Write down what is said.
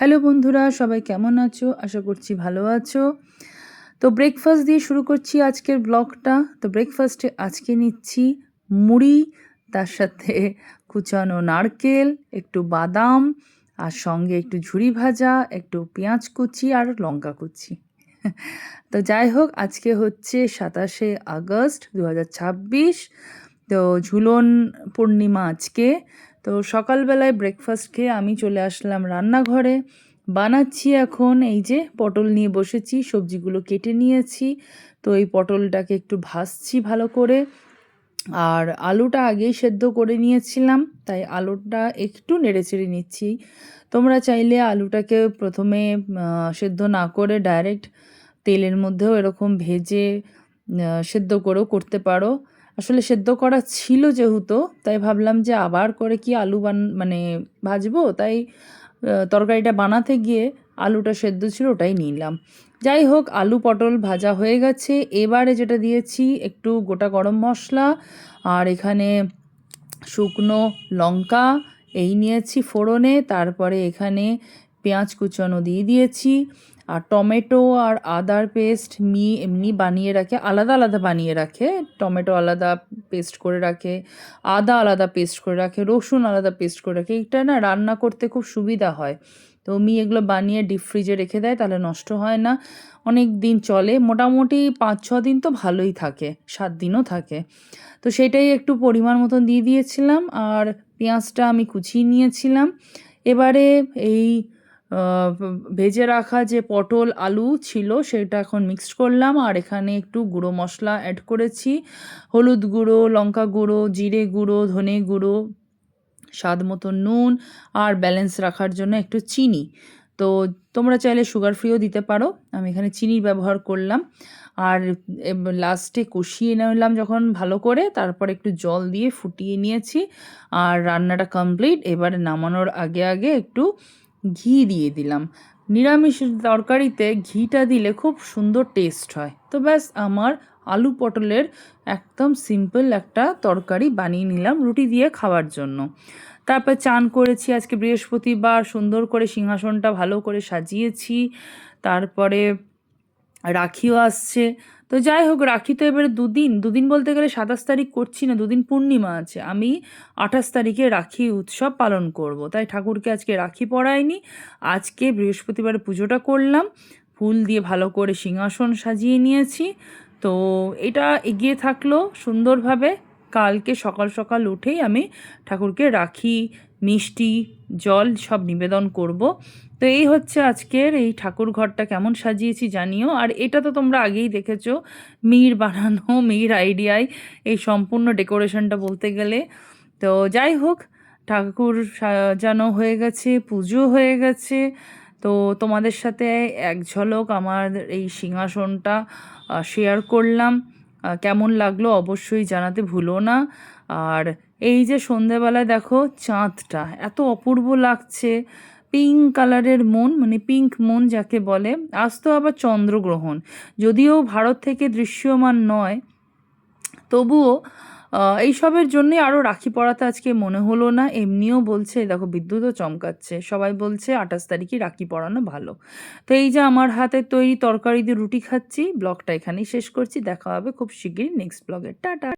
Hello বন্ধুরা, সবাই কেমন আছো? আশা করছি ভালো আছো। তো ব্রেকফাস্ট দিয়ে শুরু করছি আজকের ব্লগটা। তো ব্রেকফাস্টে আজকে নিচ্ছি মুড়ি, তার সাথে কুচানো নারকেল, একটু বাদাম, আর সঙ্গে একটু ঝুরি ভাজা, একটু পেঁয়াজ কুচি আর লঙ্কা কুচি। তো যাই হোক, আজকে হচ্ছে ২৭শে আগস্ট ২০২৬। তো ঝুলন পূর্ণিমা আজকে। তো সকালবেলায় ব্রেকফাস্ট খেয়ে আমি চলে আসলাম রান্নাঘরে। বানাচ্ছি এখন, এই যে পটল নিয়ে বসেছি, সবজিগুলো কেটে নিয়েছি। তো এই পটলটাকে একটু ভাজছি ভালো করে। আর আলুটা আগেই সেদ্ধ করে নিয়েছিলাম, তাই আলুটা একটু নেড়েচেড়ে নিচ্ছি। তোমরা চাইলে আলুটাকে প্রথমে সেদ্ধ না করে ডাইরেক্ট তেলের মধ্যেও এরকম ভেজে সেদ্ধ করেও করতে পারো। আসলে সেদ্ধ করা ছিল যেহেতু, তাই ভাবলাম যে আবার করে কি আলু মানে ভাজবো, তাই তরকারিটা বানাতে গিয়ে আলুটা সেদ্ধ ছিল ওটাই নিলাম। যাই হোক, আলু পটল ভাজা হয়ে গেছে। এবারে যেটা দিয়েছি একটু গোটা গরম মশলা, আর এখানে শুকনো লঙ্কা এই নিয়েছি ফোড়নে। তারপরে এখানে পেঁয়াজ কুচানো দিয়ে দিয়েছি, আর টমেটো আর আদার পেস্ট এমনি বানিয়ে রাখে, আলাদা আলাদা বানিয়ে রাখে। টমেটো আলাদা পেস্ট করে রাখে, আদা আলাদা পেস্ট করে রাখে, রসুন আলাদা পেস্ট করে রাখে। এটা না রান্না করতে খুব সুবিধা হয়। তো এগুলো বানিয়ে ডিপ ফ্রিজে রেখে দেয়, তাহলে নষ্ট হয় না, অনেক দিন চলে। মোটামুটি ৫-৬ দিন তো ভালোই থাকে, ৭ দিনও থাকে। তো সেটাই একটু পরিমাণ মতন দিয়ে দিয়েছিলাম, আর পেঁয়াজটা আমি কুচিয়ে নিয়েছিলাম। এবারে এই ভেজে রাখা যে পটল আলু ছিল সেটা এখন মিক্সড করলাম, আর এখানে একটু গুঁড়ো মশলা অ্যাড করেছি, হলুদ গুঁড়ো, লঙ্কা গুঁড়ো, জিরে গুঁড়ো, ধনে গুঁড়ো, স্বাদ মতো নুন, আর ব্যালেন্স রাখার জন্য একটু চিনি। তো তোমরা চাইলে সুগার ফ্রিও দিতে পারো, আমি এখানে চিনির ব্যবহার করলাম। আর লাস্টে কষিয়ে নিলাম যখন ভালো করে, তারপর একটু জল দিয়ে ফুটিয়ে নিয়েছি, আর রান্নাটা কমপ্লিট। এবারে নামানোর আগে আগে একটু ঘি দিয়ে দিলাম। নিরামিষ তরকারিতে ঘিটা দিলে খুব সুন্দর টেস্ট হয়। তো ব্যাস, আমার আলু পটলের একদম সিম্পল একটা তরকারি বানিয়ে নিলাম রুটি দিয়ে খাওয়ার জন্য। তারপর চান করেছি, আজকে বৃহস্পতিবার, সুন্দর করে সিংহাসনটা ভালো করে সাজিয়েছি। তারপরে রাখিও আসছে। তো যাই হোক, রাখি তো এবারে দুদিন বলতে গেলে ২৭ তারিখ করছি না, দুদিন পূর্ণিমা আছে। আমি ২৮ তারিখে রাখি উৎসব পালন করব, তাই ঠাকুরকে আজকে রাখি পরাইনি। আজকে বৃহস্পতিবারে পুজোটা করলাম, ফুল দিয়ে ভালো করে সিংহাসন সাজিয়ে নিয়েছি। তো এটা এগিয়ে থাকলো সুন্দরভাবে। কালকে সকাল সকাল উঠেই আমি ঠাকুরকে রাখি, মিষ্টি, জল সব নিবেদন করব। তো এই হচ্ছে আজকের এই ঠাকুর ঘরটা কেমন সাজিয়েছি জানিও। আর এটা তো তোমরা আগেই দেখেছো, বানানো আইডিয়ায় এই সম্পূর্ণ ডেকোরেশনটা বলতে গেলে। তো যাই হোক, ঠাকুর সাজানো হয়ে গেছে, পুজো হয়ে গেছে। তো তোমাদের সাথে এক ঝলক আমার এই সিংহাসনটা শেয়ার করলাম। কেমন লাগলো অবশ্যই জানাতে ভুলো না। আর এই যে সন্ধেবেলায় দেখো চাঁদটা এত অপূর্ব লাগছে, পিঙ্ক কালারের মুন, মানে পিঙ্ক মুন যাকে বলে। আজ তো আবার চন্দ্রগ্রহণ, যদিও ভারত থেকে দৃশ্যমান নয়, তবুও এইসবের জন্যে আরও রাখি পরাতে আজকে মনে হলো না। এমনিও বলছে, দেখো বিদ্যুৎও চমকাচ্ছে, সবাই বলছে ২৮ তারিখই রাখি পরানো ভালো। তো এই যে আমার হাতের তৈরি তরকারি দিয়ে রুটি খাচ্ছি। ব্লগটা এখানেই শেষ করছি, দেখা হবে খুব শিগগিরই নেক্সট ব্লগে। টাটা।